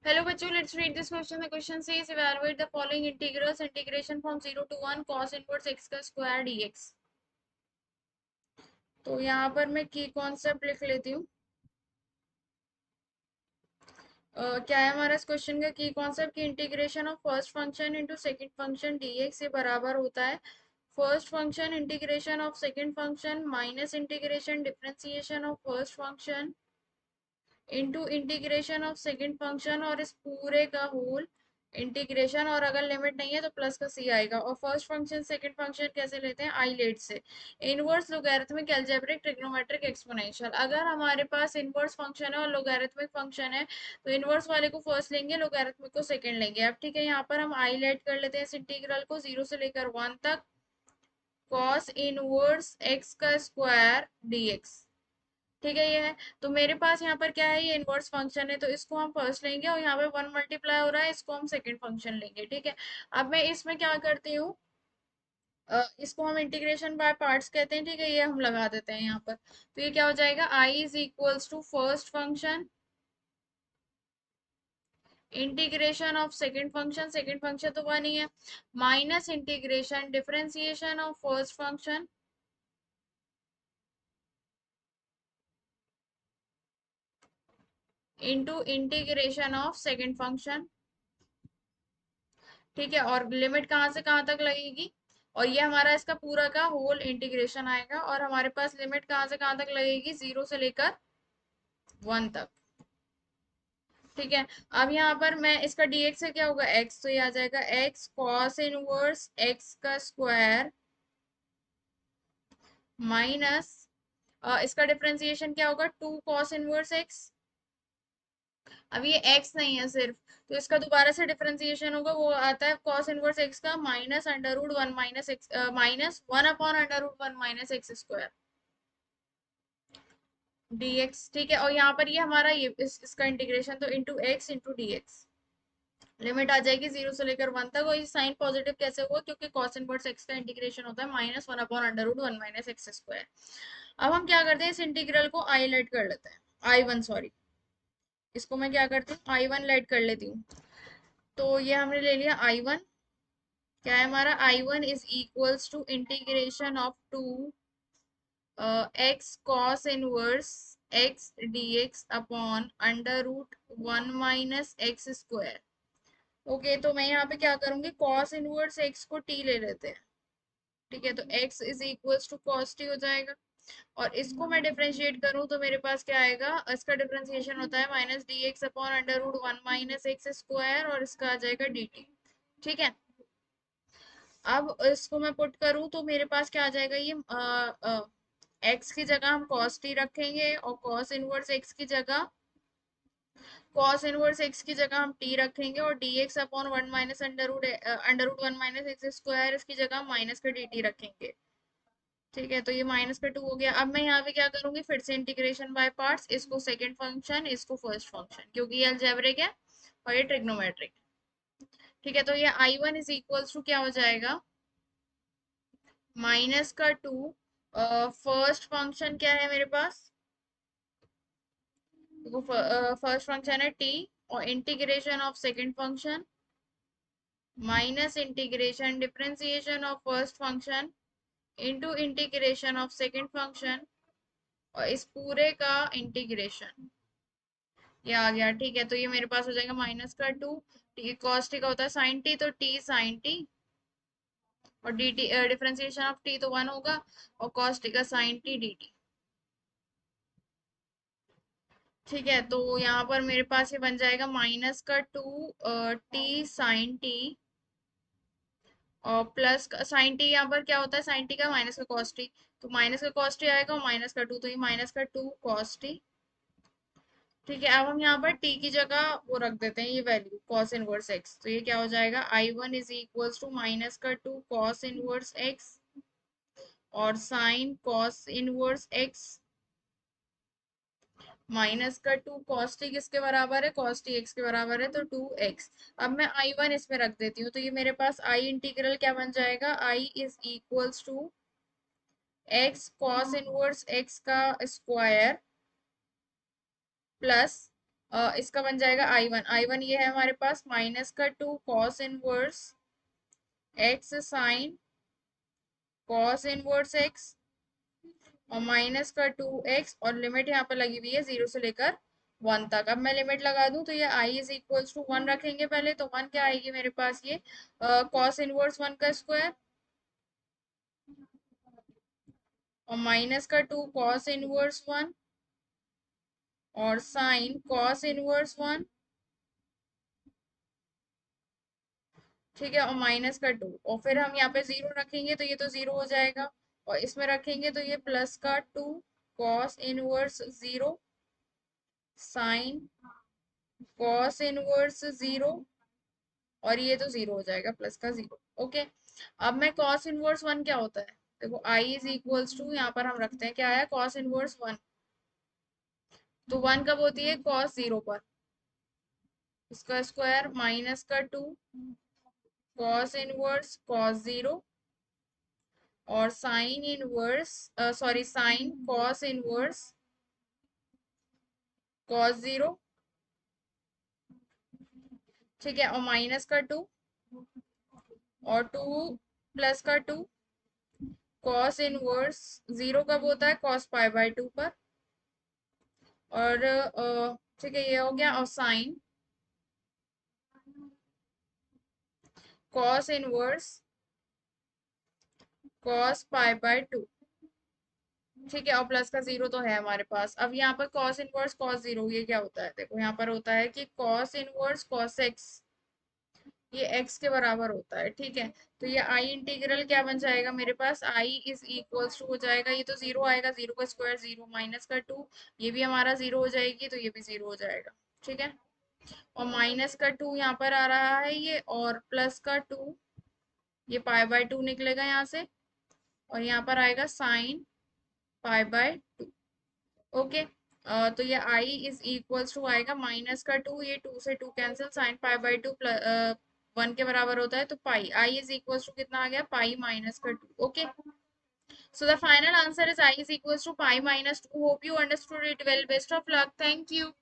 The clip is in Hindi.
Hello बच्चों, let's read this question. The question says evaluate the following integrals. Integration from 0 to 1 cos inverse x का square dx. तो यहाँ पर मैं की कॉन्सेप्ट लिख लेती हूँ। क्या है हमारा इस क्वेश्चन का की कॉन्सेप्ट की integration of first function into second function dx ये बराबर होता है first function integration of second function minus integration differentiation of first function into integration of second function और इस पूरे का होल इंटीग्रेशन, और अगर लिमिट नहीं है तो प्लस का सी आएगा। और फर्स्ट फंक्शन सेकंड फंक्शन कैसे लेते हैं, आई लेट से। Inverse logarithmic algebraic trigonometric exponential. अगर हमारे पास इनवर्स फंक्शन है और लोगैरिथमिक फंक्शन है तो इनवर्स वाले को फर्स्ट लेंगे, लोगैरिथमिक को सेकंड लेंगे। अब ठीक है, यहाँ पर हम आई लेट कर लेते हैं इस इंटीग्रल को 0 से लेकर 1 तक कॉस इनवर्स एक्स का स्क्वायर dx। ठीक है, ये है। तो मेरे पास यहाँ पर क्या है, ये इनवर्स फंक्शन है तो इसको हम फर्स्ट लेंगे, और यहाँ पे 1 मल्टीप्लाई हो रहा है, इसको हम सेकंड फंक्शन लेंगे। ठीक है, अब मैं इसमें क्या करती हूँ, इसको हम इंटीग्रेशन बाय पार्ट्स कहते हैं। ठीक है, ये हम लगा देते हैं यहाँ पर। तो ये क्या हो जाएगा, I is equals to first function integration of second function तो वन ही है, minus integration differentiation of first function into integration of second function. ठीक है, और लिमिट कहाँ से कहाँ तक लगेगी, और ये हमारा इसका पूरा का होल इंटीग्रेशन आएगा, और हमारे पास लिमिट कहाँ से कहाँ तक लगेगी, 0 से लेकर 1 तक। ठीक है, अब यहाँ पर मैं इसका dx से क्या होगा, x, तो ये आ जाएगा x cos इनवर्स x का स्क्वायर माइनस इसका डिफरेंशिएशन क्या होगा, 2 cos इनवर्स x। अब ये x नहीं है सिर्फ, तो इसका दोबारा से डिफरेंशिएशन होगा, वो आता है cos इनवर्स x का minus under root 1 minus x minus 1 upon under root 1 minus x square dx। ठीक है, और यहाँ पर ये हमारा ये इसका इंटीग्रेशन तो into x into d x. Limit आ जाएगी 0 से लेकर 1 तक, और ये साइन पॉजिटिव कैसे हुआ, क्योंकि cos इनवर्स x का इंटीग्रेशन होता है minus 1 upon under root 1 minus x square. अब हम क्या करते हैं, इस इंटीग्रल को आई लेट कर लेते हैं, आई वन सॉरी, इसको मैं क्या करती हूँ, आई वन लेट कर लेती हूँ। तो ये हमने ले लिया आई वन। क्या है हमारा, I one is equals to integration of 2 x cos inverse x dx upon under root 1 minus x square. Okay, तो मैं यहाँ पे क्या करूंगी, कॉस इनवर्स एक्स को t ले लेते हैं। ठीक है, तो x is equals to cos t हो जाएगा, और इसको मैं डिफरेंशिएट करूँ तो मेरे पास क्या आएगा, इसका डिफरेंशिएशन होता है minus d x upon under root 1 minus x square, और इसका आ जाएगा dt। ठीक है, अब इसको मैं पुट करूँ तो मेरे पास क्या आ जाएगा, ये एक्स की जगह हम cos t रखेंगे, और cos इनवर्स x की जगह cos इनवर्स x की जगह हम t रखेंगे, और dx upon 1 minus under root 1 minus x square, इसकी जगह हम माइनस का dt रखेंगे। ठीक है, तो ये माइनस का 2 हो गया। अब मैं यहाँ पे क्या करूंगी, फिर से इंटीग्रेशन बाय पार्ट्स, इसको सेकंड फंक्शन, इसको फर्स्ट फंक्शन, क्योंकि ये अलजेब्रिक है और ये ट्रिग्नोमेट्रिक। ठीक है, तो ये I one is equals to क्या हो जाएगा, माइनस का 2, फर्स्ट फंक्शन क्या है मेरे पास, देखो फर्स्ट फंक्शन है t, और integration of second function minus integration differentiation of first function into integration of second function, और इस पूरे का इंटीग्रेशन, ये आ गया। ठीक है, तो ये मेरे पास हो जाएगा माइनस का 2, टी कॉस टी का होता है साइन टी, तो टी साइन टी, और D T differentiation of T तो 1 होगा, और कॉस टी का साइन टी डी टी। ठीक है, तो यहाँ पर मेरे पास ये बन जाएगा माइनस का 2 टी साइन टी, और प्लस का साइन टी, यहाँ पर क्या होता है साइन टी का माइनस का कॉस टी, तो माइनस का कॉस टी आएगा, और माइनस का 2, तो ये माइनस का 2 कॉस टी। ठीक है, अब हम यहाँ पर t की जगह वो रख देते हैं, ये वैल्यू cos इनवर्स x, तो ये क्या हो जाएगा, I one is equals to minus का 2 cos इनवर्स x और sine cos inverse x minus का 2 cos t किसके बराबर है, cos t x के बराबर है, तो 2x। अब मैं आई वन इसमें रख देती हूँ, तो ये मेरे पास i इंटीग्रल क्या बन जाएगा, i is equals to x cos inverse x का स्क्वायर प्लस इसका बन जाएगा I1 ये है हमारे पास माइनस का 2 cos inverse x sine cos inverse x और माइनस का 2x और लिमिट यहाँ पर लगी हुई है 0 से लेकर 1 तक। अब मैं लिमिट लगा दूं तो ये I इज इक्वल्स टू 1 रखेंगे पहले, तो 1 क्या आएगी मेरे पास, ये कॉस इनवर्स 1 का स्क्वायर और माइनस का 2 कॉस इनवर्स 1 और साइन कॉस इनवर्स 1, ठीक है, और माइनस का 2 और फिर हम यहाँ पे 0 रखेंगे तो ये तो 0 हो जाएगा और इसमें रखेंगे तो ये प्लस का 2 cos inverse 0 sine cos inverse 0 और ये तो 0 हो जाएगा प्लस का 0। ओके, अब मैं कॉस इनवर्स 1 क्या होता है, देखो आई इज इक्वल्स टू, यहाँ पर हम रखते हैं क्या आया, कॉस इनवर्स 1, तो 1 कब होती है, कॉस 0 पर, इसका स्क्वायर माइनस का 2 कॉस इनवर्स कॉस 0 और sine inverse sorry sine cos inverse cos 0, ठीक है, और माइनस का 2 और 2 प्लस का 2 कॉस इनवर्स 0 कब होता है, कॉस पाई बाय 2 पर, और ठीक है ये हो गया, और sine cos inverse cos pi by 2, ठीक है, और प्लस का 0 तो है हमारे पास। अब यहाँ पर कॉस इनवर्स कॉस 0 ये क्या होता है, देखो यहाँ पर होता है कि कॉस इनवर्स कॉस एक्स, ये x के बराबर होता है, ठीक है, तो ये आई इंटीग्रल क्या बन जाएगा मेरे पास, आई इज इक्वल्स टू हो जाएगा, ये तो 0 आएगा, 0 का स्क्वायर 0 माइनस का 2, ये भी हमारा 0 हो जाएगी तो ये भी 0 हो जाएगा, ठीक है, और माइनस का 2 यहाँ पर आ रहा है ये, और प्लस का 2, ये पाई बाय 2 निकलेगा यहाँ से और यहाँ पर आएगा साइन पाई बाय 2। ओके, तो ये आई इज इक्वल्स टू आएगा माइनस का 2, ये 2 से 2 कैंसिल, साइन पाई बाय 2 1 के बराबर होता है, तो पाई आई इज इक्वल्स टू कितना आ गया, पाई माइनस का 2। Okay, so the final answer is I is equals to pi minus 2. Hope you understood it well. Best of luck. Thank you.